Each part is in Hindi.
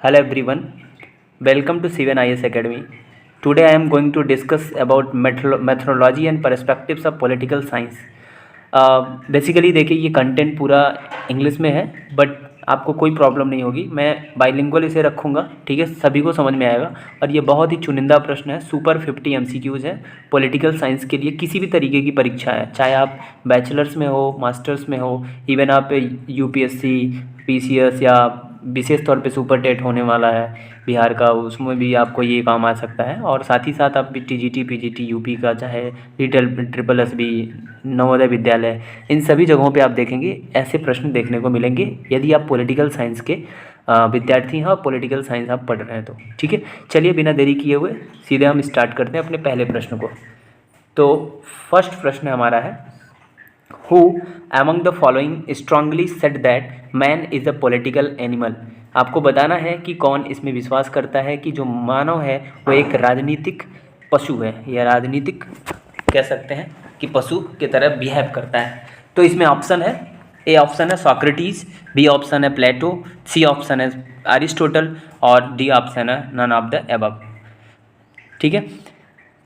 Hello everyone, welcome to C1IS Academy. Today I am going to discuss about methodology and perspectives of political science. Basically देखिए ये कंटेंट पूरा इंग्लिश में है बट आपको कोई प्रॉब्लम नहीं होगी। मैं बाइलिंगुअल इसे रखूँगा, ठीक है, सभी को समझ में आएगा। और ये बहुत ही चुनिंदा प्रश्न है, सुपर 50 MCQs है पॉलिटिकल साइंस के लिए। किसी भी तरीके की परीक्षा है, चाहे आप बैचलर्स में हो, मास्टर्स में हो, इवन आप UPSC, PCS या विशेष तौर पे सुपर टेट होने वाला है बिहार का, उसमें भी आपको ये काम आ सकता है। और साथ ही साथ आप TGT PGT यूपी का, चाहे ट्रिपल SB, नवोदय विद्यालय, इन सभी जगहों पे आप देखेंगे ऐसे प्रश्न देखने को मिलेंगे यदि आप पॉलिटिकल साइंस के विद्यार्थी हैं और पॉलिटिकल साइंस आप पढ़ रहे हैं तो। ठीक है, चलिए बिना देरी किए हुए सीधे हम स्टार्ट करते हैं अपने पहले प्रश्न को। तो फर्स्ट प्रश्न हमारा है, Who among the following strongly said that man is a political animal? आपको बताना है कि कौन इसमें विश्वास करता है कि जो मानव है वो एक राजनीतिक पशु है, या राजनीतिक कह सकते हैं कि पशु की तरह बिहेव करता है। तो इसमें ऑप्शन है, ए ऑप्शन है सॉक्रेटिस, बी ऑप्शन है प्लेटो, सी ऑप्शन है अरिस्टोटल और डी ऑप्शन है नन ऑफ द एबव। ठीक है,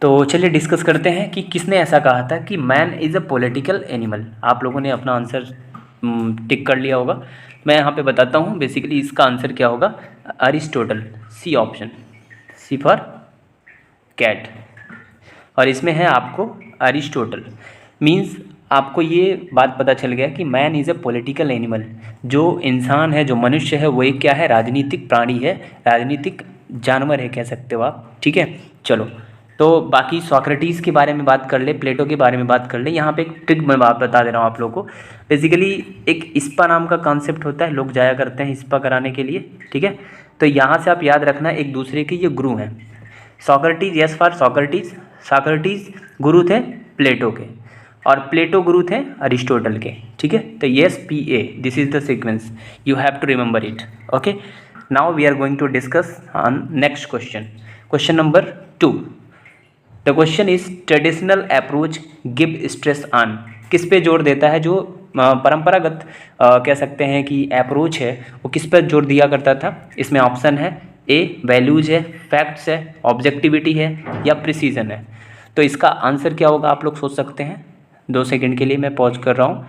तो चलिए डिस्कस करते हैं कि किसने ऐसा कहा था कि man is a political animal. आप लोगों ने अपना आंसर टिक कर लिया होगा। मैं यहाँ पे बताता हूँ बेसिकली इसका आंसर क्या होगा, Aristotle, C option, C for cat. और इसमें है आपको अरिस्टोटल, मीन्स आपको ये बात पता चल गया कि man is a political animal. जो इंसान है, जो मनुष्य है, वो एक क्या है, राजनीतिक प्राणी है, राजनीतिक जानवर है कह सकते हो आप। ठीक है, चलो तो बाकी सॉक्रेटिस के बारे में बात कर ले, प्लेटो के बारे में बात कर ले। यहाँ पे एक ट्रिक मैं बात बता दे रहा हूँ आप लोगों को। बेसिकली एक इस्पा नाम का कॉन्सेप्ट होता है, लोग जाया करते हैं इस्पा कराने के लिए। ठीक है, तो यहाँ से आप याद रखना एक दूसरे के ये गुरु हैं। Socrates, yes for Socrates, Socrates गुरु थे प्लेटो के और प्लेटो गुरु थे अरिस्टोटल के। ठीक है, तो yes PA, this is the sequence, you have to remember it. Okay, now we are going to discuss on next question, question number 2। The question is traditional approach give stress on, किस पे जोर देता है, जो परंपरागत कह सकते हैं कि अप्रोच है वो किस पर जोर दिया करता था। इसमें ऑप्शन है ए वैल्यूज है, फैक्ट्स है, ऑब्जेक्टिविटी है या प्रिसीजन है। तो इसका आंसर क्या होगा आप लोग सोच सकते हैं। 2 सेकंड के लिए मैं पॉज कर रहा हूँ।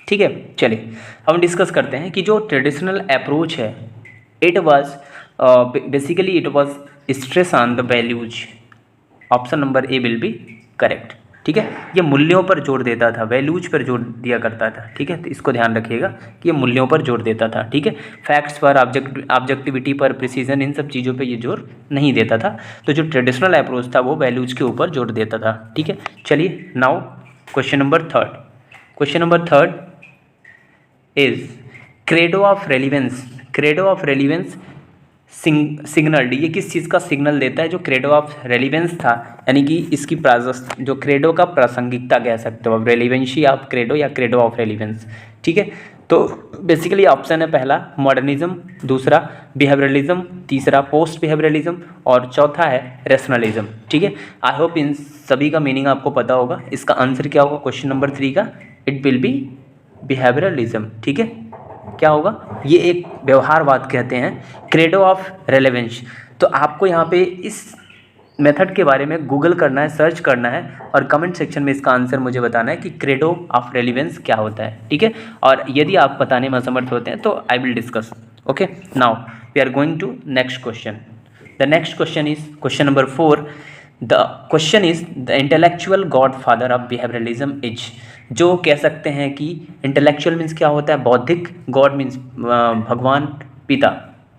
ठीक है, चलिए हम डिस्कस करते हैं कि जो ट्रेडिशनल अप्रोच है, it was basically it was stress on the values. Option number A will be correct. ठीक है, ये मूल्यों पर जोर देता था, वैल्यूज पर जोर दिया करता था। ठीक है, तो इसको ध्यान रखिएगा कि ये मूल्यों पर जोर देता था। ठीक है, फैक्ट्स पर, ऑब्जेक्टिविटी पर, प्रिसीजन, इन सब चीज़ों पे ये जोर नहीं देता था। तो जो ट्रेडिशनल अप्रोच था वो वैल्यूज के ऊपर जोर देता था। ठीक है, चलिए now question number 3। Question number 3 is credo of relevance. Credo of relevance signal, ये किस चीज़ का सिग्नल देता है। जो क्रेडो ऑफ रेलिवेंस था, यानी कि इसकी जो क्रेडो का प्रासंगिकता कह सकते हो आप, रेलिवेंसी ऑफ क्रेडो या क्रेडो ऑफ रेलिवेंस। ठीक है, तो बेसिकली ऑप्शन है पहला मॉडर्निज्म, दूसरा बिहेवियरलिज्म, तीसरा पोस्ट बिहेवियरलिज्म और चौथा है रेशनलिज्म। ठीक है, आई होप इन सभी का मीनिंग आपको पता होगा। इसका आंसर क्या होगा क्वेश्चन नंबर 3 का, इट विल बी बिहेवियरलिज्म। ठीक है, क्या होगा, ये एक व्यवहारवाद कहते हैं, क्रेडो ऑफ रेलेवेंस। तो आपको यहाँ पे इस मेथड के बारे में गूगल करना है, सर्च करना है और कमेंट सेक्शन में इसका आंसर मुझे बताना है कि क्रेडो ऑफ रेलेवेंस क्या होता है। ठीक है, और यदि आप बताने में असमर्थ होते हैं तो I will discuss. Okay, now we are going to next question. The next question is question number 4। The question is the intellectual godfather of behaviouralism is. जो कह सकते हैं कि इंटेलेक्चुअल मीन्स क्या होता है, बौद्धिक, गॉड मीन्स भगवान पिता।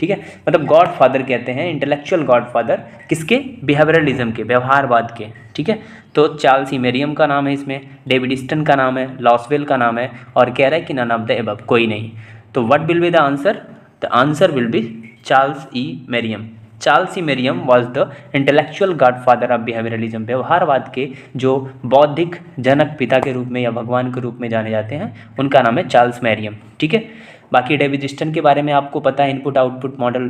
ठीक है, मतलब गॉड फादर कहते हैं, इंटेलेक्चुअल गॉड फादर किसके, बिहेवियरलिज्म के, व्यवहारवाद के। ठीक है, तो चार्ल्स ई मेरियम का नाम है, इसमें डेविड ईस्टन का नाम है, लॉसवेल का नाम है और कह रहा है कि नन ऑफ द एबव, कोई नहीं। तो what will be the answer, the answer will be Charles E Merriam. Charles E Merriam was the intellectual godfather of behaviouralism. व्यवहारवाद के जो बौद्धिक जनक पिता के रूप में या भगवान के रूप में जाने जाते हैं, उनका नाम है चार्ल्स मेरियम। ठीक है, बाकी डेविड ईस्टन के बारे में आपको पता है, इनपुट आउटपुट मॉडल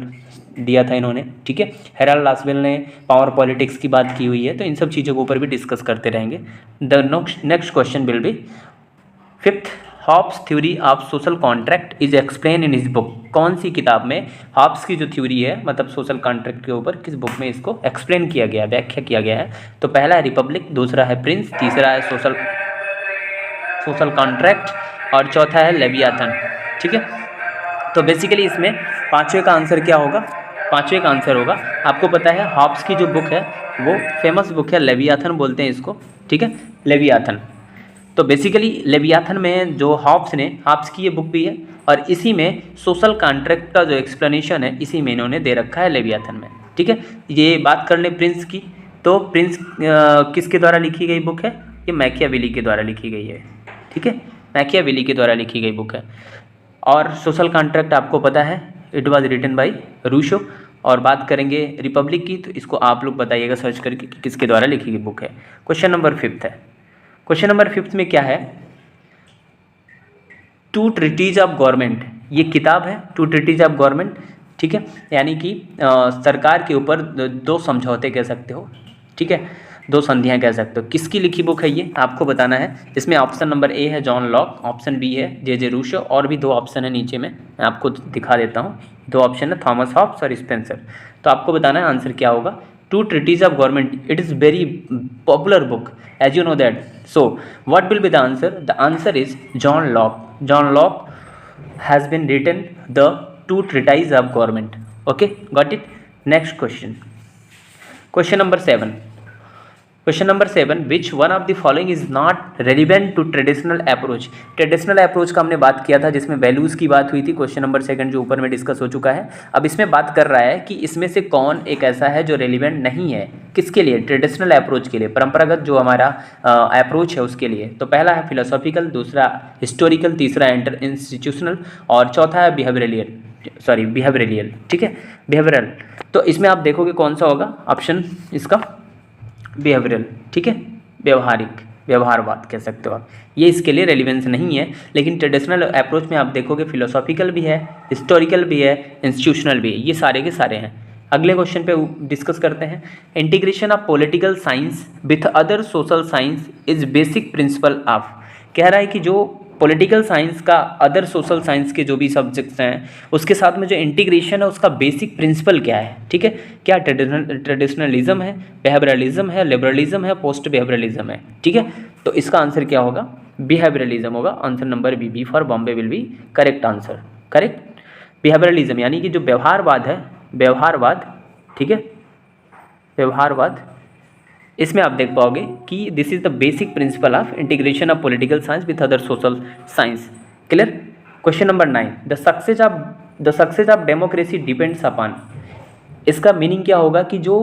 दिया था इन्होंने। ठीक है, हेराल्ड लासवेल ने पावर पॉलिटिक्स की बात की हुई है। तो इन सब चीज़ों के ऊपर भी डिस्कस करते रहेंगे। The next question will be 5th Hobbes theory of social contract is explain in his book. कौन सी किताब में हॉब्स की जो थ्योरी है मतलब सोशल कॉन्ट्रैक्ट के ऊपर किस बुक में इसको एक्सप्लेन किया गया, व्याख्या किया गया है? तो पहला है रिपब्लिक, दूसरा है प्रिंस, तीसरा है सोशल कॉन्ट्रैक्ट और चौथा है लेवियाथन। ठीक है, तो बेसिकली इसमें पांचवें का आंसर क्या होगा? पांचवें का आंसर होगा, आपको पता है हॉब्स की जो बुक है वो फेमस बुक है, लेवियाथन बोलते हैं इसको। ठीक है, लेवियाथन। तो बेसिकली लेवियाथन में जो हॉब्स की ये बुक भी है और इसी में सोशल कॉन्ट्रैक्ट का जो एक्सप्लेनेशन है इसी में इन्होंने दे रखा है लेवियाथन में। ठीक है, ये बात कर लें प्रिंस की, तो प्रिंस किसके द्वारा लिखी गई बुक है? ये मैकियावेली के द्वारा लिखी गई है। ठीक है, मैकियावेली के द्वारा लिखी गई बुक है। और सोशल कॉन्ट्रैक्ट आपको पता है, it was written by Rousseau. और बात करेंगे रिपब्लिक की, तो इसको आप लोग बताइएगा सर्च करके कि किसके द्वारा लिखी गई बुक है। क्वेश्चन नंबर 5 है। क्वेश्चन नंबर 5 में क्या है? टू ट्रिटीज ऑफ गवर्नमेंट, ये किताब है टू ट्रिटीज ऑफ गवर्नमेंट। ठीक है, यानी कि सरकार के ऊपर दो समझौते कह सकते हो। ठीक है, दो संधियां कह सकते हो। किसकी लिखी बुक है ये आपको बताना है। इसमें ऑप्शन नंबर ए है जॉन लॉक, ऑप्शन बी है जे रूसो, और भी दो ऑप्शन है नीचे में, मैं आपको दिखा देता हूँ। दो ऑप्शन है थॉमस हॉब्स और स्पेंसर। तो आपको बताना है आंसर क्या होगा। Two treatises of government, it is very popular book as you know that. So what will be the answer? The answer is John Locke. John Locke has been written the two treatises of government. Okay, got it. Next question, question number 7। Question number 7, which one of the following is not relevant to traditional approach. Traditional approach का हमने बात किया था जिसमें वैल्यूज़ की बात हुई थी, क्वेश्चन नंबर 2 जो ऊपर में डिस्कस हो चुका है। अब इसमें बात कर रहा है कि इसमें से कौन एक ऐसा है जो रेलिवेंट नहीं है, किसके लिए? ट्रेडिशनल अप्रोच के लिए, परंपरागत जो हमारा अप्रोच है उसके लिए। तो पहला है फिलोसॉफिकल, दूसरा हिस्टोरिकल, तीसरा इंस्टीट्यूशनल और चौथा है बिहेवियरल। ठीक है, बिहेवियरल। तो इसमें आप देखोगे कौन सा होगा ऑप्शन इसका? बिहेवियरल। ठीक है, व्यवहारवाद कह सकते हो आप। ये इसके लिए रेलिवेंस नहीं है, लेकिन ट्रेडिशनल अप्रोच में आप देखोगे फिलोसॉफिकल भी है, हिस्टोरिकल भी है, इंस्टीट्यूशनल भी है, ये सारे के सारे हैं। अगले क्वेश्चन पे डिस्कस करते हैं। Integration of political science with other social science is basic principle of. कह रहा है कि जो पॉलिटिकल साइंस का अदर सोशल साइंस के जो भी सब्जेक्ट्स हैं उसके साथ में जो इंटीग्रेशन है उसका बेसिक प्रिंसिपल क्या है? ठीक है, क्या ट्रेडिशनलिज्म है, बिहेवियरलिज्म है, लिबरलिज्म है, पोस्ट बिहेवियरलिज्म है? ठीक है, तो इसका आंसर क्या होगा? बिहेवियरलिज्म होगा। Answer number B for Bombay will be correct answer. Correct, behaviouralism यानी कि जो व्यवहारवाद है, व्यवहारवाद। ठीक है, व्यवहारवाद, इसमें आप देख पाओगे कि this is the basic principle of integration of political science with other social science. Clear. Question number 9, the success of democracy depends upon. इसका मीनिंग क्या होगा कि जो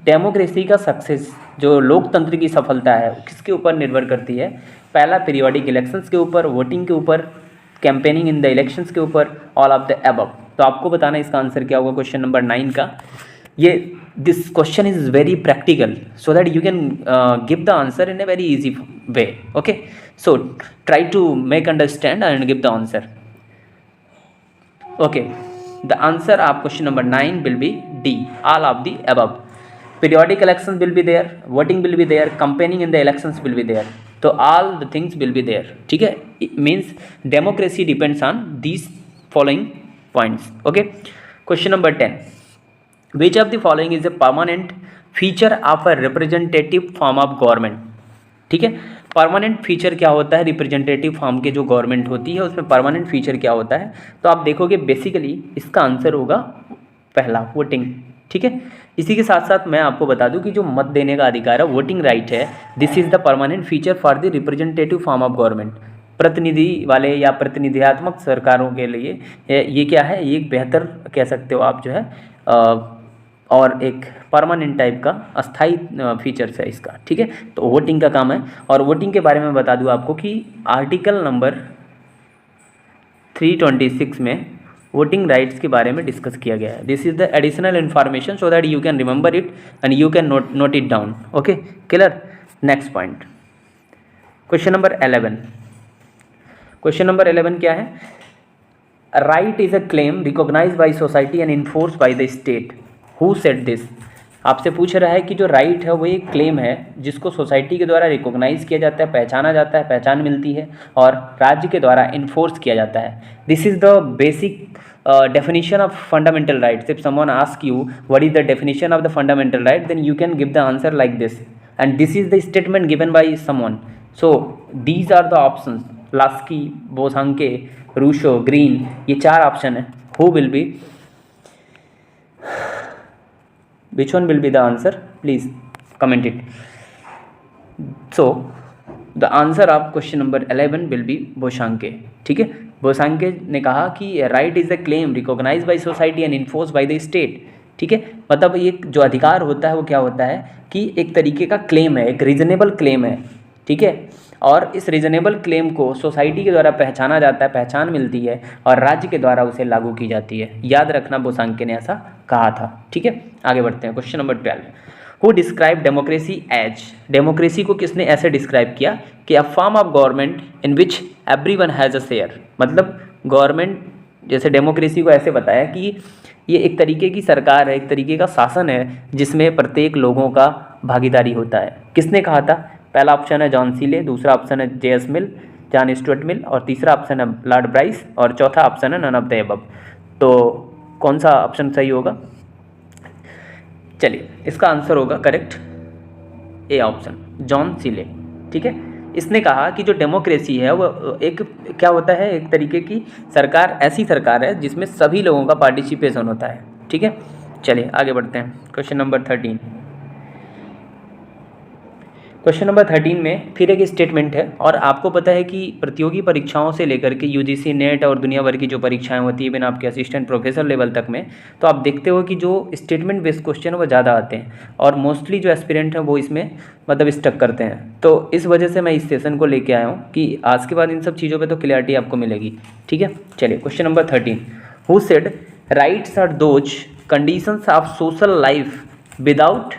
डेमोक्रेसी का सक्सेस, जो लोकतंत्र की सफलता है, किसके ऊपर निर्भर करती है? पहला पीरियोडिक इलेक्शंस के ऊपर, वोटिंग के ऊपर, कैंपेनिंग इन द इलेक्शंस के ऊपर, ऑल ऑफ द अबव। तो आपको बताना इसका आंसर क्या होगा क्वेश्चन नंबर 9 का। ये this question is very practical so that you can give the answer in a very easy way. Okay, so try to make understand and give the answer. Okay, the answer of question number 9 will be D, all of the above. Periodic elections will be there, voting will be there, campaigning in the elections will be there. So all the things will be there. ठीक है, it means democracy depends on these following points. Okay, question number 10, which of the following is a permanent feature of a representative form of government? ठीक है, परमानेंट फीचर क्या होता है? रिप्रेजेंटेटिव फॉर्म के जो गवर्नमेंट होती है उसमें परमानेंट फीचर क्या होता है? तो आप देखोगे बेसिकली इसका आंसर होगा पहला, वोटिंग। ठीक है, इसी के साथ साथ मैं आपको बता दूं कि जो मत देने का अधिकार है, वोटिंग राइट है, this is the permanent feature for the representative form of government. प्रतिनिधि वाले या प्रतिनिधियात्मक सरकारों के लिए ये क्या है? ये एक बेहतर कह सकते हो आप जो है और एक परमानेंट टाइप का अस्थाई फीचर्स है इसका। ठीक है, तो वोटिंग का काम है। और वोटिंग के बारे में बता दूं आपको कि आर्टिकल नंबर 326 में वोटिंग राइट्स के बारे में डिस्कस किया गया है। This is the additional information so that you can remember it and you can note it down. Okay, clear. Next point, question number 11। Question number 11 क्या है? Right is a claim recognised by society and enforced by the state. Who said this? आपसे पूछ रहा है कि जो राइट है वो एक क्लेम है जिसको सोसाइटी के द्वारा रिकॉग्नाइज किया जाता है, पहचाना जाता है, पहचान मिलती है और राज्य के द्वारा इन्फोर्स किया जाता है. This is the basic definition of fundamental rights. If someone asks you what is the definition of the fundamental right, then you can give the answer like this, and this is the statement given by someone. So these are the options: Lasky, Bosanke, Rousseau, Green. ये चार ऑप्शन है. Who will be, which one will be the answer? Please comment it. So the answer of question number 11 will be Bosanquet. ठीक है, बोशांके ने कहा कि right is a claim recognise by society and enforce by the state. ठीक है, मतलब ये जो अधिकार होता है वो क्या होता है कि एक तरीके का क्लेम है, एक रीजनेबल क्लेम है. ठीक है, और इस रीजनेबल क्लेम को सोसाइटी के द्वारा पहचाना जाता है, पहचान मिलती है और राज्य के द्वारा उसे लागू की जाती है. याद रखना, बोशांके ने ऐसा कहा था. ठीक है, आगे बढ़ते हैं. Question number 12. Who describe democracy as. Democracy को किसने ऐसे डिस्क्राइब किया कि a form of government in which everyone has a share. मतलब गवर्नमेंट, जैसे डेमोक्रेसी को ऐसे बताया कि ये एक तरीके की सरकार है, एक तरीके का शासन है जिसमें प्रत्येक लोगों का भागीदारी होता है. किसने कहा था? पहला ऑप्शन है जॉन सीले, दूसरा ऑप्शन है जे.एस. मिल, जॉन स्टुअर्ट मिल, और तीसरा ऑप्शन है लॉर्ड ब्राइस, और चौथा ऑप्शन है नन ऑफ द अबव. तो कौन सा ऑप्शन सही होगा? चलिए, इसका आंसर होगा करेक्ट ए ऑप्शन, जॉन सीले. ठीक है, इसने कहा कि जो डेमोक्रेसी है वो एक क्या होता है, एक तरीके की सरकार, ऐसी सरकार है जिसमें सभी लोगों का पार्टिसिपेशन होता है. ठीक है, चलिए आगे बढ़ते हैं. Question number 13. क्वेश्चन नंबर 13 में फिर एक स्टेटमेंट है, और आपको पता है कि प्रतियोगी परीक्षाओं से लेकर के यूजीसी नेट और दुनिया भर की जो परीक्षाएं होती है इवन आपके असिस्टेंट प्रोफेसर लेवल तक में, तो आप देखते हो कि जो स्टेटमेंट बेस्ड क्वेश्चन है वो ज़्यादा आते हैं और मोस्टली जो एस्पिरेंट हैं वो इसमें मतलब स्टक करते हैं. तो इस वजह से मैं इस सेशन को लेके आया हूँ कि आज के बाद इन सब चीज़ों पर तो क्लियरिटी आपको मिलेगी. ठीक है, चलिए question number 13. Who said rights are those conditions of social life without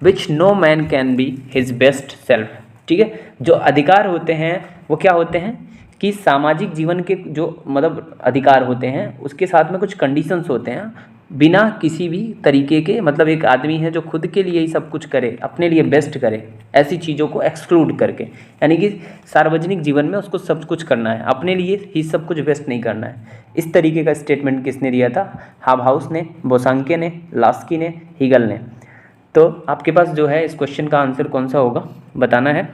which no man can be his best self. ठीक है, जो अधिकार होते हैं वो क्या होते हैं कि सामाजिक जीवन के जो मतलब अधिकार होते हैं उसके साथ में कुछ कंडीशंस होते हैं, बिना किसी भी तरीके के, मतलब एक आदमी है जो खुद के लिए ही सब कुछ करे, अपने लिए बेस्ट करे, ऐसी चीज़ों को एक्सक्लूड करके, यानी कि सार्वजनिक जीवन में उसको सब कुछ करना है, अपने लिए ही सब कुछ बेस्ट नहीं करना है. इस तरीके का स्टेटमेंट किसने दिया था? हाबहाउस ने, बोसांके ने, लास्की ने, हीगल ने. तो आपके पास जो है इस क्वेश्चन का आंसर कौन सा होगा बताना है.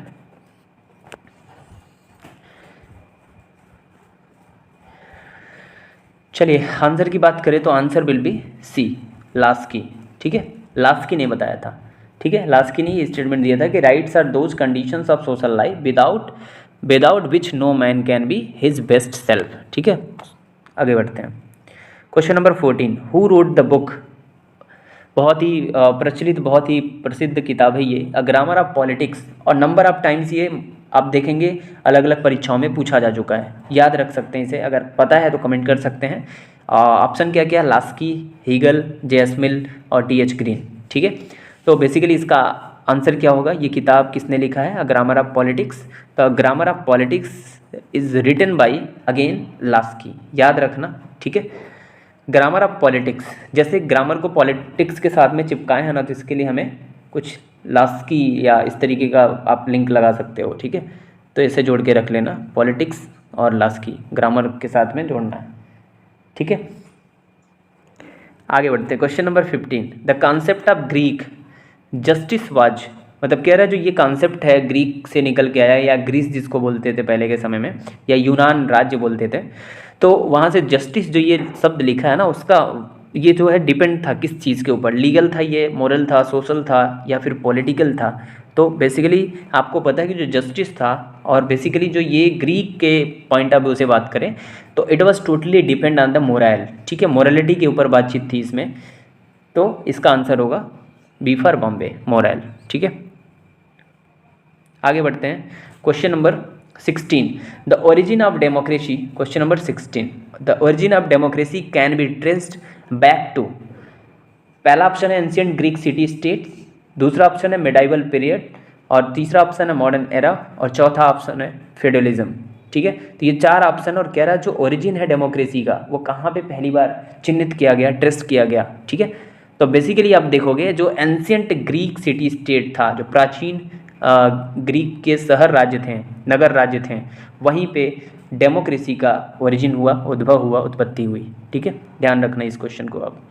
चलिए आंसर की बात करें तो answer will be C, Laski. ठीक है, लास्की ने बताया था. ठीक है, लास्की ने ये स्टेटमेंट दिया था कि rights are those conditions of social life without which no man can be his best self. ठीक है, आगे बढ़ते हैं. Question number 14. Who wrote the book. बहुत ही प्रचलित, बहुत ही प्रसिद्ध किताब है ये, अ ग्रामर ऑफ पॉलिटिक्स, और नंबर ऑफ टाइम्स ये आप देखेंगे अलग अलग परीक्षाओं में पूछा जा चुका है. याद रख सकते हैं इसे, अगर पता है तो कमेंट कर सकते हैं. ऑप्शन क्या क्या? Laski, Hegel, JS. मिल और टी.एच. ग्रीन. ठीक है, तो बेसिकली इसका आंसर क्या होगा? ये किताब किसने लिखा है? A grammar of politics. तो grammar of politics is written by again Laski. याद रखना. ठीक है, ग्रामर ऑफ पॉलिटिक्स, जैसे ग्रामर को पॉलिटिक्स के साथ में चिपकाए हैं ना, तो इसके लिए हमें कुछ लास्की या इस तरीके का आप लिंक लगा सकते हो. ठीक है, तो इसे जोड़ के रख लेना, पॉलिटिक्स और लास्की ग्रामर के साथ में जोड़ना है. ठीक है, आगे बढ़ते हैं. Question number 15. The concept of Greek justice was, मतलब कह रहा है जो ये कॉन्सेप्ट है ग्रीक से निकल के आया, या ग्रीस जिसको बोलते थे पहले के समय में, या यूनान राज्य बोलते थे, तो वहाँ से जस्टिस जो ये शब्द लिखा है ना, उसका ये जो है डिपेंड था किस चीज़ के ऊपर? लीगल था ये, मोरल था, सोशल था, या फिर पॉलिटिकल था? तो बेसिकली आपको पता है कि जो जस्टिस था, और बेसिकली जो ये ग्रीक के पॉइंट ऑफ व्यू से बात करें तो it was totally depend on the moral. ठीक है, मोरलिटी के ऊपर बातचीत थी इसमें. तो इसका आंसर होगा बी फॉर बॉम्बे, मोरल. ठीक है, आगे बढ़ते हैं. Question number 16. The origin of democracy. Question number 16. The origin of democracy can be traced back to. पहला ऑप्शन है एंशिएंट ग्रीक सिटी स्टेट, दूसरा ऑप्शन है मिडाइवल पीरियड, और तीसरा ऑप्शन है मॉडर्न एरा, और चौथा ऑप्शन है फेडरलिज्म. ठीक है, तो ये चार ऑप्शन, और कह रहा है जो ओरिजिन है डेमोक्रेसी का वो कहाँ पे पहली बार चिन्हित किया गया, ट्रेस किया गया. ठीक है, तो बेसिकली आप देखोगे जो एंशियंट ग्रीक सिटी स्टेट था, जो प्राचीन ग्रीक के शहर राज्य थे, नगर राज्य थे, वहीं पे डेमोक्रेसी का ओरिजिन हुआ, उद्भव हुआ, उत्पत्ति हुई। ठीक है, ध्यान रखना इस क्वेश्चन को। अब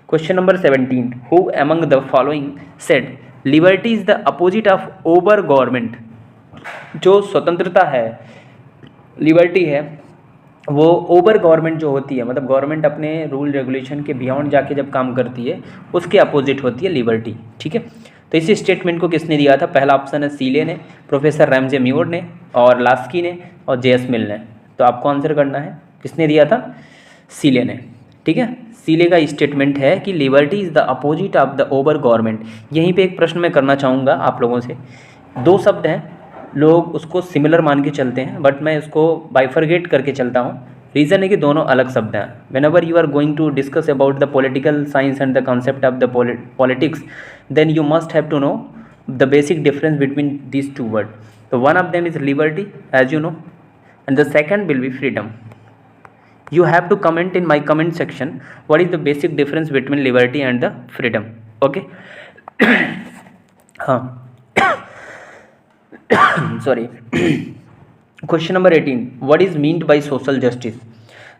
question number 17, who among the following said liberty is the opposite of over government. जो स्वतंत्रता है, लिबर्टी है, वो ओवर गवर्नमेंट जो होती है, मतलब गवर्नमेंट अपने रूल रेगुलेशन के बियॉन्ड जाके जब काम करती है, उसके अपोजिट होती है लिबर्टी। ठीक है, तो इस स्टेटमेंट को किसने दिया था? पहला ऑप्शन है सीले ने, प्रोफेसर रैमजे म्यूर ने, और लास्की ने, और जेएस मिल ने। तो आपको आंसर करना है किसने दिया था? सीले ने। ठीक है, सीले का स्टेटमेंट है कि liberty is the opposite of the over government. यहीं पे एक प्रश्न मैं करना चाहूँगा आप लोगों से। दो शब्द हैं, लोग उसको सिमिलर मान के चलते हैं, बट मैं उसको बाइफरगेट करके चलता हूँ। रीज़न है कि दोनों अलग शब्द हैं। Whenever you are going to discuss about the political science and the concept of the politics, then you must have to know the basic difference between these two words. So one of them is liberty, as you know, and the second will be freedom. You have to comment in my comment section what is the basic difference between liberty and the freedom. Okay. हाँ sorry. Question number 18, what is meant by social justice?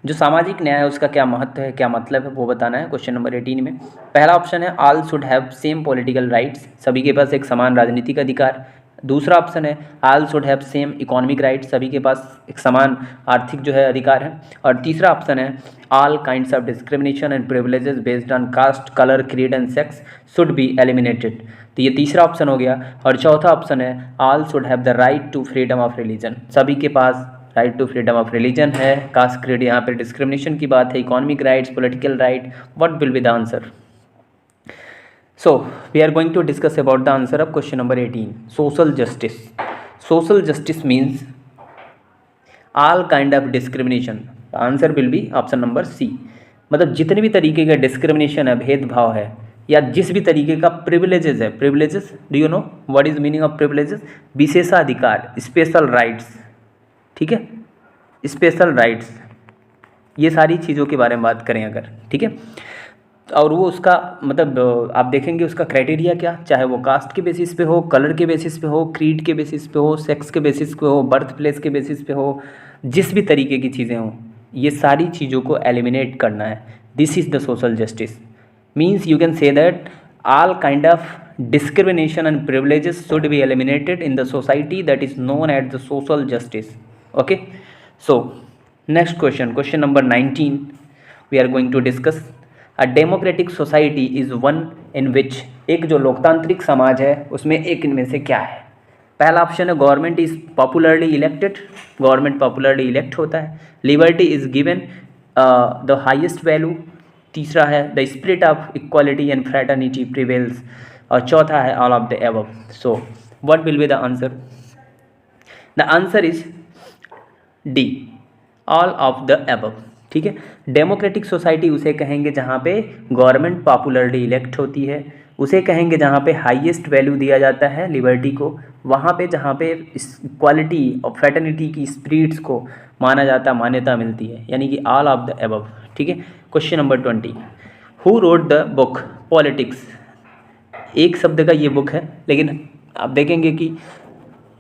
जो सामाजिक न्याय है उसका क्या महत्व है, क्या मतलब है, वो बताना है क्वेश्चन नंबर 18 में। पहला ऑप्शन है all should have same political rights, सभी के पास एक समान राजनीतिक अधिकार। दूसरा ऑप्शन है all should have same economic rights, सभी के पास एक समान आर्थिक जो है अधिकार है। और तीसरा ऑप्शन है all kinds of discrimination and privileges based on caste, colour, creed and sex should be eliminated. तो ये तीसरा ऑप्शन हो गया। और चौथा ऑप्शन है all should have the right to freedom of religion, सभी के पास right to freedom of religion है। कास्ट, क्रीड, यहाँ पर डिस्क्रिमिनेशन की बात है, economic rights, political right. What will be the answer? So we are going to discuss about the answer of question number 18, social justice. Social justice means all kind of discrimination. Answer will be option number C. मतलब जितने भी तरीके का डिस्क्रिमिनेशन है, भेदभाव है, या जिस भी तरीके का प्रिविलेजेस है, privileges, do you know what is meaning of privileges? विशेषाधिकार, स्पेशल राइट्स। ठीक है, स्पेशल राइट्स, ये सारी चीज़ों के बारे में बात करें अगर, ठीक है। और वो उसका मतलब आप देखेंगे उसका क्राइटेरिया क्या, चाहे वो कास्ट के बेसिस पे हो, कलर के बेसिस पे हो, क्रीड के बेसिस पे हो, सेक्स के बेसिस पे हो, बर्थ प्लेस के बेसिस पे हो, जिस भी तरीके की चीज़ें हों, ये सारी चीज़ों को एलिमिनेट करना है। This is the social justice. Means you can say that all kind of discrimination and privileges should be eliminated in the society, that is known as the social justice. Okay, so next question, question number 19, we are going to discuss a democratic society is one in which, एक जो लोकतांत्रिक समाज है उसमें एक इनमें से क्या है? पहला ऑप्शन है government is popularly elected, government popularly elect होता है। Liberty is given the highest value. तीसरा है the spirit of equality and fraternity prevails. और चौथा है all of the above. So what will be the answer? The answer is D, all of the above. ठीक है, डेमोक्रेटिक सोसाइटी उसे कहेंगे जहाँ पे गवर्नमेंट पॉपुलरली इलेक्ट होती है, उसे कहेंगे जहाँ पे हाईएस्ट वैल्यू दिया जाता है लिबर्टी को, वहाँ पे जहाँ पे इक्वालिटी और फ्रैटर्निटी की स्पिरिट्स को माना जाता, मान्यता मिलती है, यानी कि ऑल ऑफ द एबव। ठीक है, question number 20, who wrote the book politics? एक शब्द का ये बुक है, लेकिन आप देखेंगे कि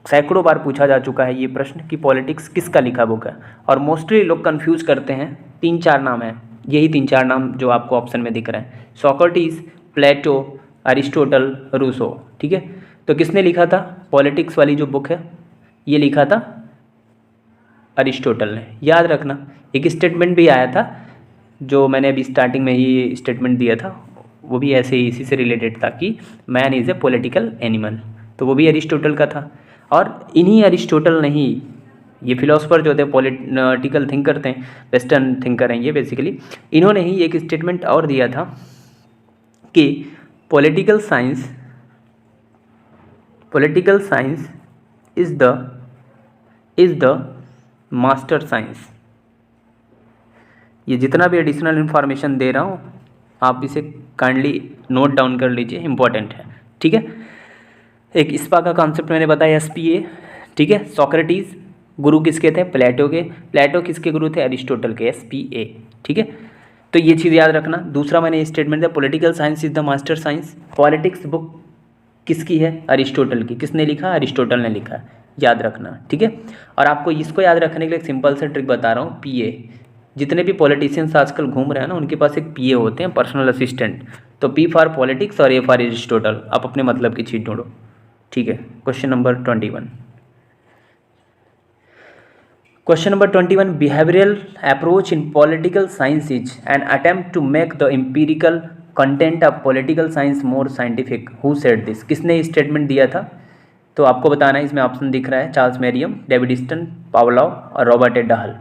सैकड़ों बार पूछा जा चुका है ये प्रश्न कि पॉलिटिक्स किसका लिखा बुक है, और मोस्टली लोग कंफ्यूज करते हैं। 3-4 नाम हैं, यही 3-4 नाम जो आपको ऑप्शन में दिख रहे हैं, सोक्रेटिस, प्लेटो, अरिस्टोटल, रूसो। ठीक है, तो किसने लिखा था पॉलिटिक्स वाली जो बुक है? ये लिखा था अरिस्टोटल ने। याद रखना, एक स्टेटमेंट भी आया था जो मैंने अभी स्टार्टिंग में ही स्टेटमेंट दिया था, वो भी ऐसे ही इसी से रिलेटेड था कि man is a political animal, तो वो भी अरिस्टोटल का था। और इन्हीं अरिस्टोटल ने ही, ये फिलोसफर जो थे पॉलिटिकल थिंकर थे, वेस्टर्न थिंकर हैं ये बेसिकली, इन्होंने ही एक स्टेटमेंट और दिया था कि political science is the master science. ये जितना भी एडिशनल इन्फॉर्मेशन दे रहा हूँ आप इसे काइंडली नोट डाउन कर लीजिए, इंपॉर्टेंट है। ठीक है, एक स्पा का कॉन्सेप्ट मैंने बताया, SPA। ठीक है, सोक्रेटिस गुरु किसके थे? प्लेटो के। प्लेटो किसके गुरु थे? अरिस्टोटल के, SPA। ठीक है, तो ये चीज़ याद रखना। दूसरा मैंने स्टेटमेंट दिया, political science is the master science. Politics book किसकी है? अरिस्टोटल की। किसने लिखा? अरिस्टोटल ने लिखा, याद रखना, ठीक है। और आपको इसको याद रखने के लिए एक सिंपल सा ट्रिक बता रहा हूँ, पीए। जितने भी पॉलिटिशियंस आजकल घूम रहे हैं ना, उनके पास एक पीए होते हैं, पर्सनल असिस्टेंट। तो पी फॉर पॉलिटिक्स और ए फॉर अरिस्टोटल। आप अपने मतलब की चीज़ ढूंढो, ठीक है। Question number 21। Question number 21, behavioural approach in political science is an attempt to make the empirical content of political science more scientific. Who said this? किसने स्टेटमेंट दिया था? तो आपको बताना है, इसमें ऑप्शन दिख रहा है, Charles Merriam, David Easton, Pavlov और रॉबर्ट ए डहल।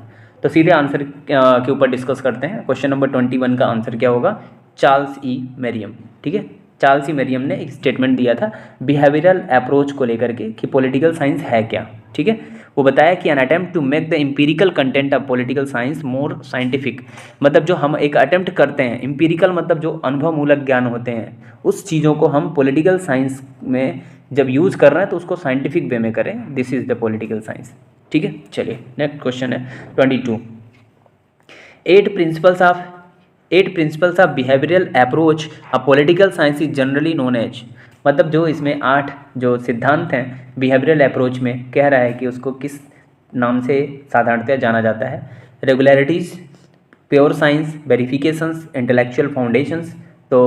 तो सीधे आंसर के ऊपर डिस्कस करते हैं। क्वेश्चन नंबर 21 का आंसर क्या होगा? चार्ल्स ई मेरियम, ठीक है। चार्ल्स ई मेरियम ने एक स्टेटमेंट दिया था बिहेवियरल अप्रोच को लेकर के कि पॉलिटिकल साइंस है क्या, ठीक है। वो बताया कि an attempt to make the empirical content of political science more scientific. मतलब जो हम एक अटेम्प्ट करते हैं, एम्पिरिकल मतलब जो अनुभवमूलक ज्ञान होते हैं, उस चीज़ों को हम पॉलिटिकल साइंस में जब यूज़ कर रहे हैं तो उसको साइंटिफिक वे में करें। This is the political science, ठीक है। चलिए नेक्स्ट क्वेश्चन है 22। Eight principles of behavioural approach a political science is generally known as. मतलब जो इसमें 8 जो सिद्धांत हैं बिहेवियरल अप्रोच में, कह रहा है कि उसको किस नाम से साधारणतः जाना जाता है? Regularities, pure science, verifications, intellectual foundations. तो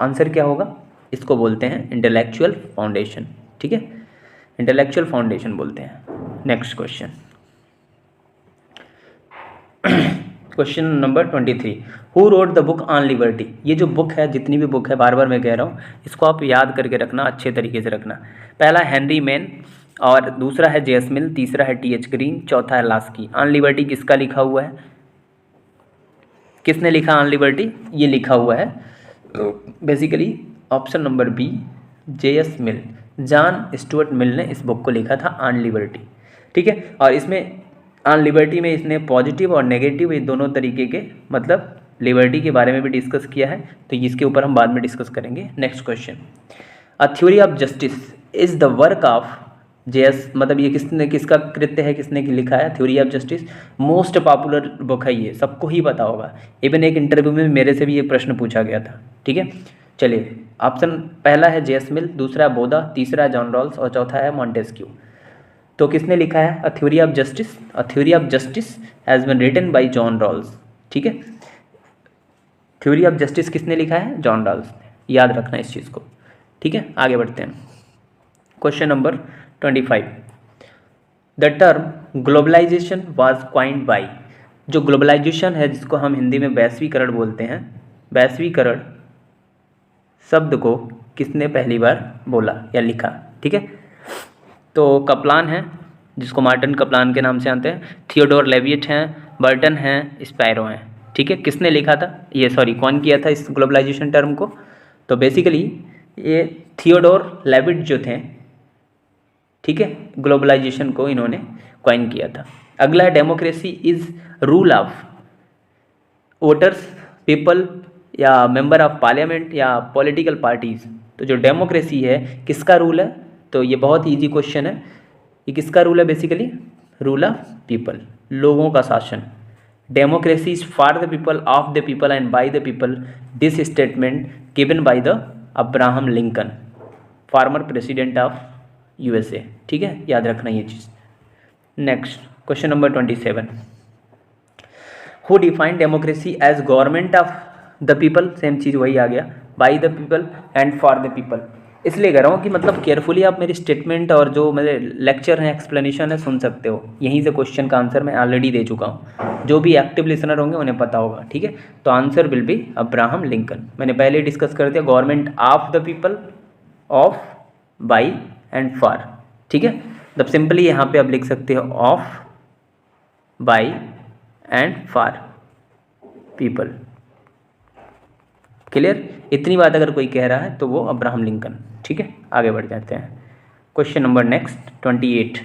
आंसर क्या होगा? इसको बोलते हैं इंटेलेक्चुअल फाउंडेशन, ठीक है। इंटेलेक्चुअल फाउंडेशन बोलते हैं। Next question, question number 23, who wrote the book on liberty. ये जो बुक है, जितनी भी बुक है, बार बार मैं कह रहा हूँ, इसको आप याद करके रखना, अच्छे तरीके से रखना। पहला हेनरी मैन, और दूसरा है जेएस मिल, तीसरा है टीएच ग्रीन, चौथा है लास्की। ऑन लिबर्टी किसका लिखा हुआ है? किसने लिखा ऑन लिबर्टी? ये लिखा हुआ है basically option number B, JS Mill. John Stuart Mill ने इस बुक को लिखा था ऑन लिबर्टी, ठीक है। और इसमें ऑन लिबर्टी में इसने पॉजिटिव और नेगेटिव ये दोनों तरीके के मतलब लिबर्टी के बारे में भी डिस्कस किया है, तो इसके ऊपर हम बाद में डिस्कस करेंगे। Next question, a theory of justice is the work of JS. मतलब ये किसका कृत्य है, किसने लिखा है? Theory of justice most popular book है, ये सबको ही पता होगा। इवन एक इंटरव्यू में मेरे से भी ये प्रश्न पूछा गया था, ठीक है। चलिए, ऑप्शन पहला है जेएस मिल, दूसरा है बोधा, तीसरा है जॉन रॉल्स और चौथा है मॉन्टेस्क्यू। तो किसने लिखा है a theory of justice? A theory of justice has been written by John Rawls, ठीक है। थ्योरी ऑफ जस्टिस किसने लिखा है? जॉन रॉल्स ने। याद रखना इस चीज़ को, ठीक है। आगे बढ़ते हैं। Question number 25, the term globalisation was coined by. जो ग्लोबलाइजेशन है, जिसको हम हिंदी में वैश्वीकरण बोलते हैं, वैश्वीकरण शब्द को किसने पहली बार बोला या लिखा, ठीक है। तो कप्लान है, जिसको मार्टिन कप्लान के नाम से जानते हैं, थियोडोर लेविट हैं, बर्टन हैं, स्पैरो हैं, ठीक है। किसने लिखा था ये, सॉरी कौन किया था इस ग्लोबलाइजेशन टर्म को? तो बेसिकली ये थियोडोर लेविट जो थे, ठीक है, ग्लोबलाइजेशन को इन्होंने कॉइन किया था। अगला, democracy is rule of voters, people या मेंबर ऑफ पार्लियामेंट या पॉलिटिकल पार्टीज। तो जो डेमोक्रेसी है किसका रूल है? तो ये बहुत ईजी क्वेश्चन है, ये किसका रूल है? बेसिकली रूल ऑफ पीपल, लोगों का शासन। Democracy is for the people, of the people and by the people. This statement given by the Abraham Lincoln, former president of USA, ठीक है। याद रखना ये चीज़। Next question number 27, who define democracy as government of the people. Same चीज़ वही आ गया, by the people and for the people. इसलिए कह रहा हूँ कि मतलब केयरफुली आप मेरी स्टेटमेंट और जो मेरे लेक्चर हैं, एक्सप्लेनेशन है, सुन सकते हो। यहीं से क्वेश्चन का आंसर मैं ऑलरेडी दे चुका हूँ, जो भी एक्टिव लिसनर होंगे उन्हें पता होगा, ठीक है। तो answer will B Abraham Lincoln. मैंने पहले डिस्कस कर दिया, government of the people, of, by and for, ठीक है। मतलब सिंपली यहाँ पे आप लिख सकते हो of, by and for people. Clear? इतनी बात अगर कोई कह रहा है तो वो अब्राहम लिंकन, ठीक है। आगे बढ़ जाते हैं। Question number next 28,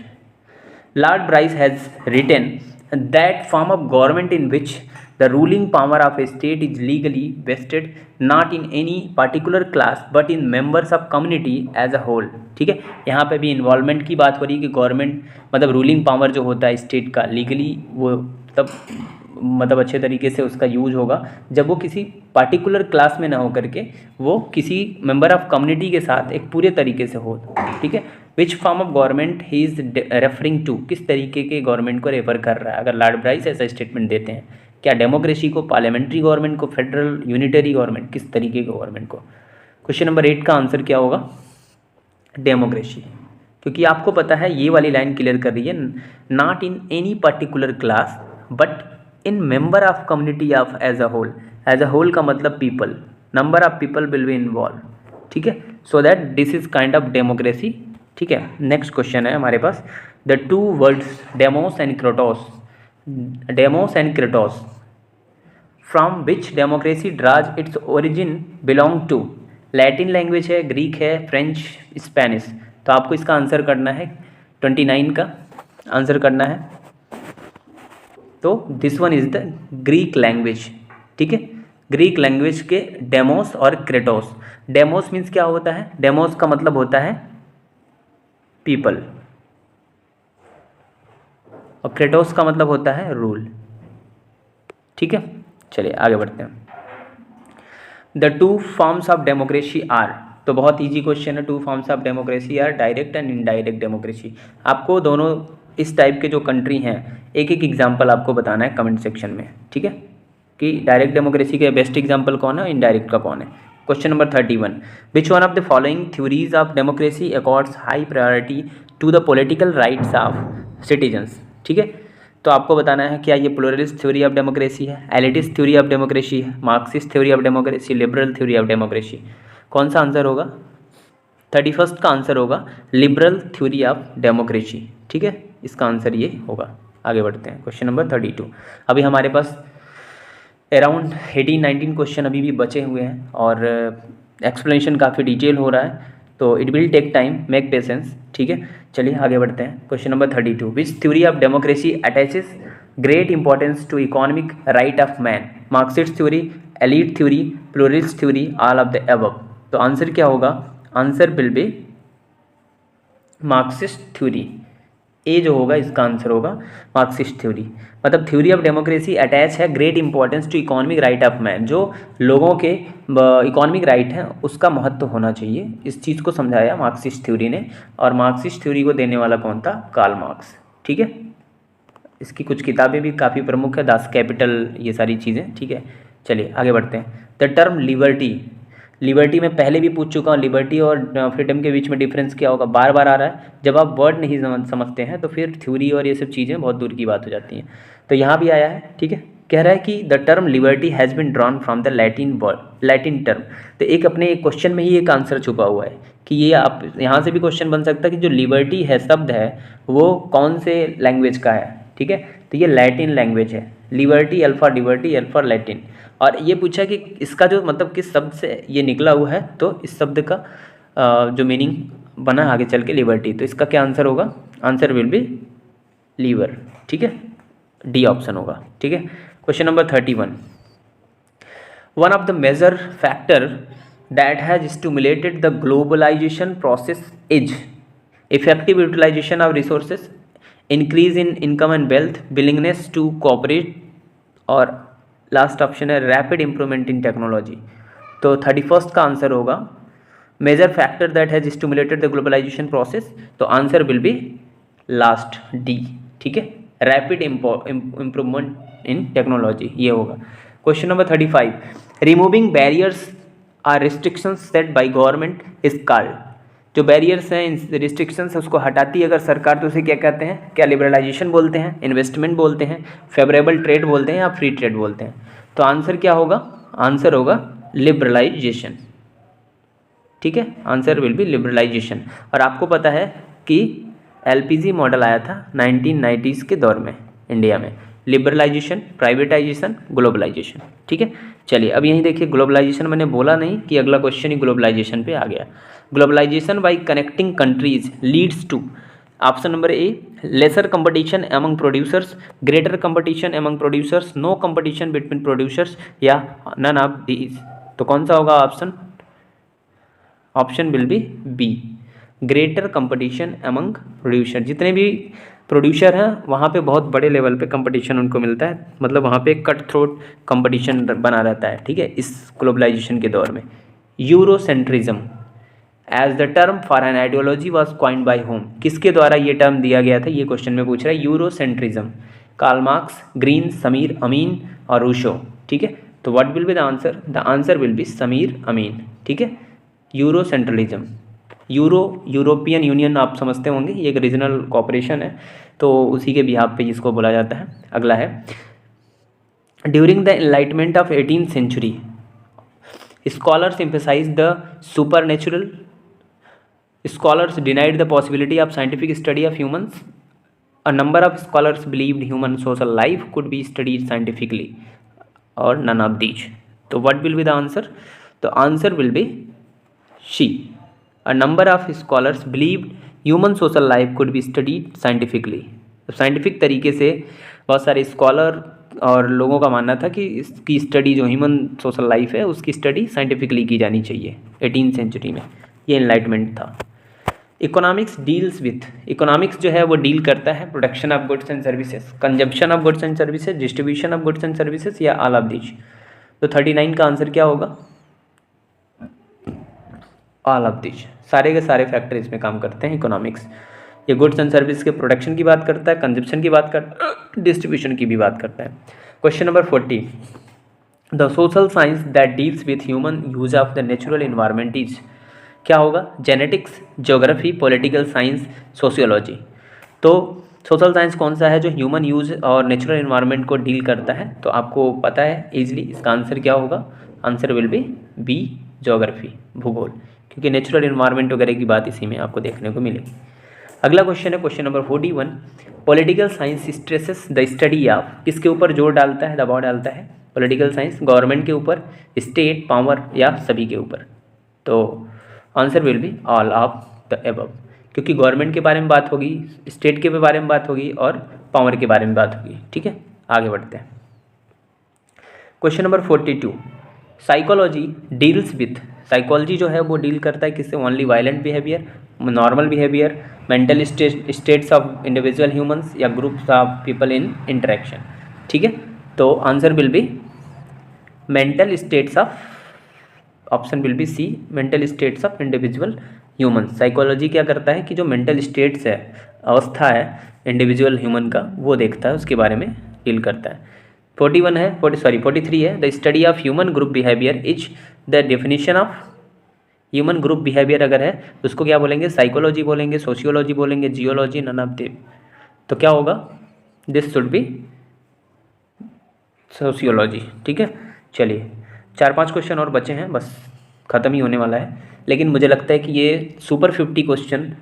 Lord Bryce has written that form of government in which the ruling power of a state is legally vested not in any particular class but in members of community as a whole, ठीक है। यहाँ पे भी इन्वॉल्वमेंट की बात हो रही है कि गवर्नमेंट मतलब रूलिंग पावर जो होता है स्टेट का लीगली वो तब मतलब अच्छे तरीके से उसका यूज होगा जब वो किसी पार्टिकुलर क्लास में ना हो करके वो किसी मेंबर ऑफ कम्युनिटी के साथ एक पूरे तरीके से हो, ठीक है। Which form of government he is referring to, किस तरीके के गवर्नमेंट को रेफर कर रहा है। अगर लॉर्ड ब्राइस ऐसा स्टेटमेंट देते हैं, क्या डेमोक्रेसी को, पार्लियामेंट्री गवर्नमेंट को, फेडरल यूनिटरी गवर्नमेंट, किस तरीके के गवर्नमेंट को। क्वेश्चन नंबर 8 का आंसर क्या होगा, डेमोक्रेसी। क्योंकि आपको पता है ये वाली लाइन क्लियर कर रही है, not in any particular class but in member of community of as a whole. As a whole का मतलब people, number of people will be involve, ठीक है। So that this is kind of democracy, ठीक है। नेक्स्ट क्वेश्चन है हमारे पास, the two words demos and kratos, demos and kratos, from which democracy draws its origin belong to. Latin language है, ग्रीक है, फ्रेंच, स्पेनिश। तो आपको इसका आंसर करना है 29 का आंसर करना है। तो this one is the Greek language, ठीक है। ग्रीक लैंग्वेज के डेमोस और क्रेटोस। डेमोस मीन्स क्या होता है, डेमोस का मतलब होता है पीपल और क्रेटोस का मतलब होता है रूल, ठीक है। चलिए आगे बढ़ते हैं। The two forms of democracy are, तो बहुत इजी क्वेश्चन है। Two forms of democracy are direct and indirect democracy. आपको दोनों इस टाइप के जो कंट्री हैं एक एक एग्जांपल आपको बताना है कमेंट सेक्शन में, ठीक है, कि डायरेक्ट डेमोक्रेसी के बेस्ट एग्जांपल कौन है और इनडायरेक्ट का कौन है। Question number 31, which one of the following theories of democracy accords high priority to the political rights of citizens, ठीक है। तो आपको बताना है क्या ये प्लूरलिस्ट थ्योरी ऑफ डेमोक्रेसी है, एलिटिस्ट थ्योरी ऑफ डेमोक्रेसी है, Marxist theory of democracy, liberal theory of democracy. कौन सा आंसर होगा, 31 का आंसर होगा लिबरल थ्योरी ऑफ डेमोक्रेसी, ठीक है। इसका आंसर ये होगा। आगे बढ़ते हैं क्वेश्चन नंबर 32। अभी हमारे पास अराउंड 18-19 क्वेश्चन अभी भी बचे हुए हैं और एक्सप्लेनेशन काफ़ी डिटेल हो रहा है, तो it will take time, make patience, ठीक है। चलिए आगे बढ़ते हैं। Question number 32, which theory of democracy attaches great importance to economic right of man. Marxist theory, elite theory, pluralist theory, all of the above. तो आंसर क्या होगा, answer will be Marxist theory. ए जो होगा इसका आंसर होगा मार्क्सिस्ट थ्योरी। मतलब थ्योरी ऑफ डेमोक्रेसी अटैच है great importance to economic right of man, जो लोगों के इकोनॉमिक राइट हैं उसका महत्व होना चाहिए, इस चीज़ को समझाया मार्क्सिस्ट थ्योरी ने। और मार्क्सिस्ट थ्योरी को देने वाला कौन था, कार्ल मार्क्स, ठीक है। इसकी कुछ किताबें भी काफ़ी प्रमुख है, दास कैपिटल, ये सारी चीज़ें, ठीक है। चलिए आगे बढ़ते हैं। द टर्म लिबर्टी, लिबर्टी में पहले भी पूछ चुका हूँ, लिबर्टी और फ्रीडम के बीच में डिफरेंस क्या होगा, बार बार आ रहा है। जब आप वर्ड नहीं समझते हैं तो फिर थ्योरी और ये सब चीज़ें बहुत दूर की बात हो जाती हैं। तो यहाँ भी आया है, ठीक है। कह रहा है कि the term liberty has been drawn from the Latin word, Latin term. तो एक अपने एक क्वेश्चन में ही एक आंसर छुपा हुआ है कि ये आप यहाँ से भी क्वेश्चन बन सकता है कि जो लिबर्टी है शब्द है वो कौन से लैंग्वेज का है, ठीक है। तो ये लैटिन लैंग्वेज है, liberty, alpha liberty, alpha Latin. और ये पूछा कि इसका जो मतलब किस शब्द से ये निकला हुआ है, तो इस शब्द का जो मीनिंग बना आगे चल के लिबर्टी। तो इसका क्या आंसर होगा, आंसर विल बी लीवर, ठीक है, डी ऑप्शन होगा, ठीक है। Question number 31, one of the major factor that has stimulated the globalisation process is effective utilisation of resources, increase in income and wealth, willingness to cooperate, और लास्ट ऑप्शन है रैपिड इंप्रूवमेंट इन टेक्नोलॉजी। तो 31 का आंसर होगा major factor that has stimulated the globalisation process. तो answer will be last D, ठीक है, रैपिड इंप्रूवमेंट इन टेक्नोलॉजी, ये होगा। Question number 35, removing barriers or restrictions set by government is called. जो बैरियर्स हैं, रिस्ट्रिक्शंस है, उसको हटाती है अगर सरकार, तो उसे क्या कहते हैं, क्या लिबरलाइजेशन बोलते हैं, इन्वेस्टमेंट बोलते हैं, फेवरेबल ट्रेड बोलते हैं, या फ्री ट्रेड बोलते हैं। तो आंसर क्या होगा, आंसर होगा लिबरलाइजेशन, ठीक है, आंसर विल बी लिबरलाइजेशन। और आपको पता है कि एलपीजी मॉडल आया था 1990s के दौर में इंडिया में, लिबरलाइजेशन, प्राइवेटाइजेशन, ग्लोबलाइजेशन, ठीक है। चलिए अब यहीं देखिए, ग्लोबलाइजेशन मैंने बोला नहीं कि अगला क्वेश्चन ही ग्लोबलाइजेशन पे आ गया। Globalisation by connecting countries leads to, option number A, lesser competition among producers, greater competition among producers, no competition between producers, या नन ऑफ दीज। तो कौन सा होगा option, option will be B, greater competition among producer, जितने भी प्रोड्यूसर हैं वहाँ पे बहुत बड़े लेवल पे कंपटीशन उनको मिलता है, मतलब वहाँ पे कट थ्रोट कंपटीशन बना रहता है, ठीक है, इस ग्लोबलाइजेशन के दौर में। Eurocentrism as the term for an ideology was coined by whom, किसके द्वारा ये टर्म दिया गया था, ये क्वेश्चन में पूछ रहा है। Eurocentrism, Karl Marx, Green, Samir Amin और रूशो, ठीक है। तो what will be the answer? The answer will be Samir Amin, ठीक है। यूरोसेंट्रलिज्म, यूरोपियन यूनियन आप समझते होंगे, ये एक रीजनल कॉपरेशन है, तो उसी के बिहाफ पे इसको बोला जाता है। अगला है, during the Enlightenment of 18th century scholars emphasized the supernatural, scholars denied the possibility of scientific study of humans, a number of scholars believed human social life could be studied scientifically, or none of these. So what will be the answer? The answer will be C. A number of scholars believed human social life could be studied scientifically. तो साइंटिफिक तरीके से बहुत सारे स्कॉलर और लोगों का मानना था कि इसकी स्टडी जो ह्यूमन सोशल लाइफ है उसकी स्टडी साइंटिफिकली की जानी चाहिए 18th सेंचुरी में, ये एनलाइटमेंट था। इकोनॉमिक्स डील्स विथ, इकोनॉमिक्स जो है वो डील करता है production of goods and services, consumption of goods and services, distribution of goods and services, या ऑल ऑफ दीज। तो 39 का आंसर क्या होगा? ऑल ऑफ दीज, सारे के सारे फैक्टर इसमें काम करते हैं इकोनॉमिक्स। ये गुड्स एंड सर्विस के प्रोडक्शन की बात करता है, कंजप्शन की बात करता है, डिस्ट्रीब्यूशन की भी बात करता है। Question number 40, the social science that deals with human use of the natural environment is, क्या होगा? Genetics, geography, political science, sociology. तो सोशल साइंस कौन सा है जो ह्यूमन यूज और नेचुरल इन्वायरमेंट को डील करता है? तो आपको पता है इजीली, इसका आंसर क्या होगा? Answer will be B, geography, भूगोल, क्योंकि नेचुरल इन्वायरमेंट वगैरह की बात इसी में आपको देखने को मिलेगी। अगला क्वेश्चन है question number 41, political science stresses the study of, किसके ऊपर जोर डालता है, दबाव डालता है? पॉलिटिकल साइंस गवर्नमेंट के ऊपर, स्टेट, पावर, या सभी के ऊपर? तो answer will be all of the above, क्योंकि गवर्नमेंट के बारे में बात होगी, स्टेट के बारे में बात होगी और पावर के बारे में बात होगी, ठीक है। आगे बढ़ते हैं। Question number 42, psychology deals with, psychology जो है वो डील करता है किससे? Only violent behaviour, normal behaviour, mental states of individual humans, या groups of people in interaction, ठीक है। तो answer will be mental states of, option will be C, mental states of individual humans. Psychology क्या करता है कि जो मेंटल स्टेट्स है, अवस्था है इंडिविजुअल ह्यूमन का, वो देखता है, उसके बारे में डील करता है। 41 है, 43 है, the study of human group behaviour is the definition of human group behaviour अगर है तो उसको क्या बोलेंगे? साइकोलॉजी बोलेंगे, सोशियोलॉजी बोलेंगे, जियोलॉजी, नन ऑफ दिस। तो क्या होगा? दिस शुड बी सोशियोलॉजी, ठीक है। चलिए 4-5 क्वेश्चन और बचे हैं, बस ख़त्म ही होने वाला है, लेकिन मुझे लगता है कि ये सुपर 50 क्वेश्चन,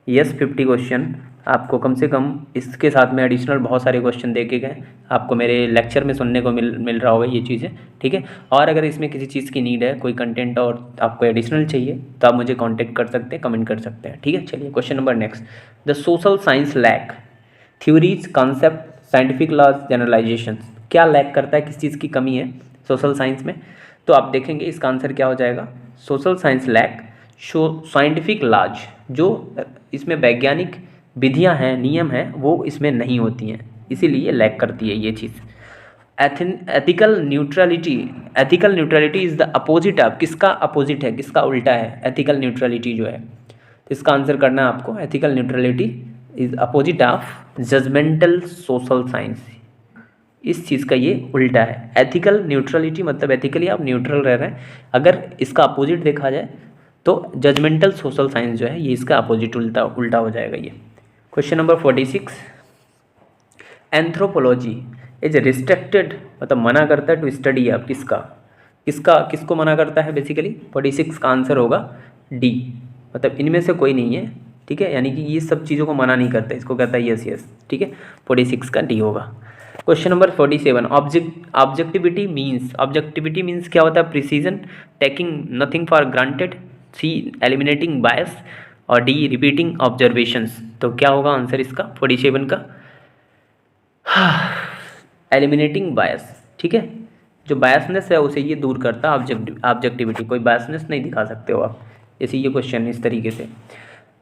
यस 50 क्वेश्चन आपको कम से कम इसके साथ में एडिशनल बहुत सारे क्वेश्चन दे के गए, आपको मेरे लेक्चर में सुनने को मिल रहा होगा ये चीज़ें, ठीक है। और अगर इसमें किसी चीज़ की नीड है, कोई कंटेंट और आपको एडिशनल चाहिए, तो आप मुझे कांटेक्ट कर सकते हैं, कमेंट कर सकते हैं, ठीक है। चलिए question number next, the social science lack theories, concept, scientific laws, generalisation, क्या लैक करता है, किस चीज़ की कमी है सोशल साइंस में? तो आप देखेंगे इसका आंसर क्या हो जाएगा? Social science lack scientific laws, जो इसमें वैज्ञानिक विधियां हैं, नियम हैं, वो इसमें नहीं होती हैं, इसीलिए लैक करती है ये चीज़। Ethical neutrality, ethical neutrality is the opposite of, किसका अपोजिट है, किसका उल्टा है एथिकल न्यूट्रलिटी जो है? तो इसका आंसर करना है आपको, ethical neutrality is opposite of judgemental social science, इस चीज़ का ये उल्टा है। एथिकल न्यूट्रलिटी मतलब एथिकली आप न्यूट्रल रह रहे हैं, अगर इसका अपोजिट देखा जाए तो जजमेंटल सोशल साइंस जो है ये इसका अपोजिट उल्टा हो जाएगा ये। Question number 46, anthropology is restricted, मतलब मना करता है टू स्टडी ऑफ, किसको मना करता है बेसिकली? 46 का आंसर होगा डी, मतलब इनमें से कोई नहीं है, ठीक है, यानी कि ये सब चीज़ों को मना नहीं करता, इसको कहता है यस, ठीक है। 46 का डी होगा। क्वेश्चन नंबर 47, ऑब्जेक्टिविटी मीन्स क्या होता है? Precision, taking nothing for granted, C eliminating bias, और डी रिपीटिंग ऑब्जर्वेशंस। तो क्या होगा आंसर इसका 47 का? एलिमिनेटिंग बायस, ठीक है, जो बायसनेस है उसे ये दूर करता है, ऑब्जेक्टिविटी, कोई बायसनेस नहीं दिखा सकते हो आप, जैसे ये क्वेश्चन इस तरीके से।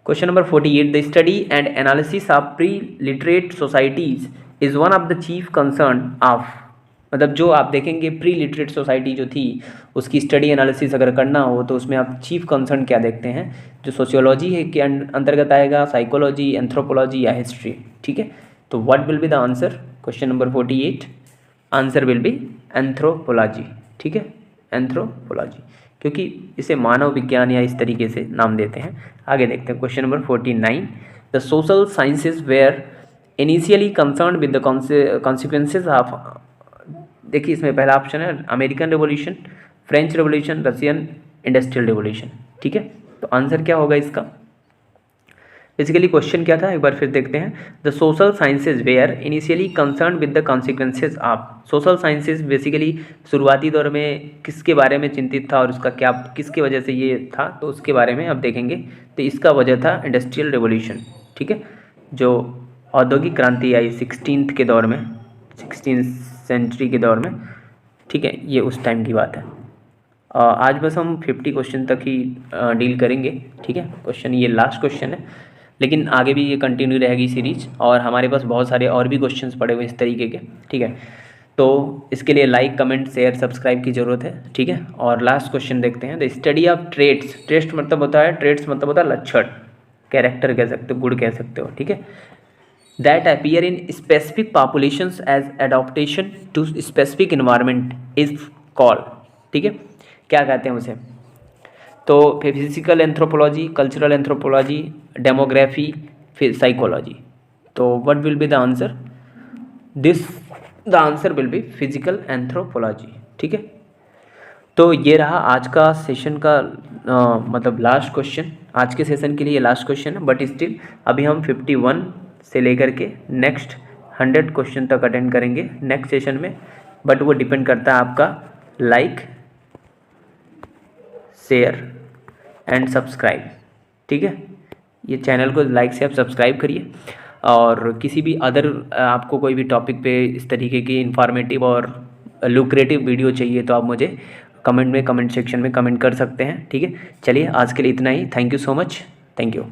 Question number 48, the study and analysis of pre literate societies is one of the chief concern of, मतलब जो आप देखेंगे प्री लिटरेट सोसाइटी जो थी उसकी स्टडी एनालिसिस अगर करना हो तो उसमें आप चीफ कंसर्न क्या देखते हैं, जो सोशियोलॉजी है के अंतर्गत आएगा, साइकोलॉजी, एंथ्रोपोलॉजी या हिस्ट्री। ठीक है, तो what will be the answer, question number 48 answer will B anthropology. ठीक है, एंथ्रोपोलॉजी, क्योंकि इसे मानव विज्ञान या इस तरीके से नाम देते हैं। आगे देखते हैं question number 49, the social sciences were initially concern with the consequences of, देखिए इसमें पहला ऑप्शन है American revolution, French revolution, Russian industrial revolution. ठीक है, तो आंसर क्या होगा इसका, बेसिकली क्वेश्चन क्या था एक बार फिर देखते हैं। The social sciences were initially concern with the consequences of, social sciences basically शुरुआती दौर में किसके बारे में चिंतित था और उसका क्या किसकी वजह से ये था, तो उसके बारे में अब देखेंगे। तो इसका वजह था इंडस्ट्रियल रेवोल्यूशन। ठीक है, जो औद्योगिक क्रांति आई 16th के दौर में, 16th सेंचुरी के दौर में। ठीक है, ये उस टाइम की बात है। आज बस हम 50 क्वेश्चन तक ही डील करेंगे। ठीक है, क्वेश्चन ये लास्ट क्वेश्चन है, लेकिन आगे भी ये कंटिन्यू रहेगी सीरीज, और हमारे पास बहुत सारे और भी क्वेश्चंस पड़े हुए इस तरीके के। ठीक है, तो इसके लिए लाइक, कमेंट, शेयर, सब्सक्राइब की ज़रूरत है। ठीक है, और लास्ट क्वेश्चन देखते हैं। The study of trades, trades मतलब होता है, ट्रेड्स मतलब होता है लक्षण, कैरेक्टर कह सकते हो, गुड कह सकते हो। ठीक है, that appear in specific populations as adaptation to specific environment is called. ठीक है, क्या कहते हैं उसे, तो physical anthropology, cultural anthropology, demography, फिर साइकोलॉजी। तो what will be the answer, the answer will be physical anthropology. ठीक है, तो ये रहा आज का सेशन का मतलब लास्ट क्वेश्चन, आज के सेशन के लिए ये लास्ट क्वेश्चन है। बट स्टिल अभी हम 51 से लेकर के नेक्स्ट 100 क्वेश्चन तक अटेंड करेंगे नेक्स्ट सेशन में। बट वो डिपेंड करता है आपका लाइक, शेयर एंड सब्सक्राइब। ठीक है, ये चैनल को लाइक से आप सब्सक्राइब करिए, और किसी भी अदर आपको कोई भी टॉपिक पे इस तरीके की इंफॉर्मेटिव और लुक्रेटिव वीडियो चाहिए तो आप मुझे कमेंट सेक्शन में कमेंट कर सकते हैं। ठीक है, चलिए आज के लिए इतना ही। Thank you so much, thank you.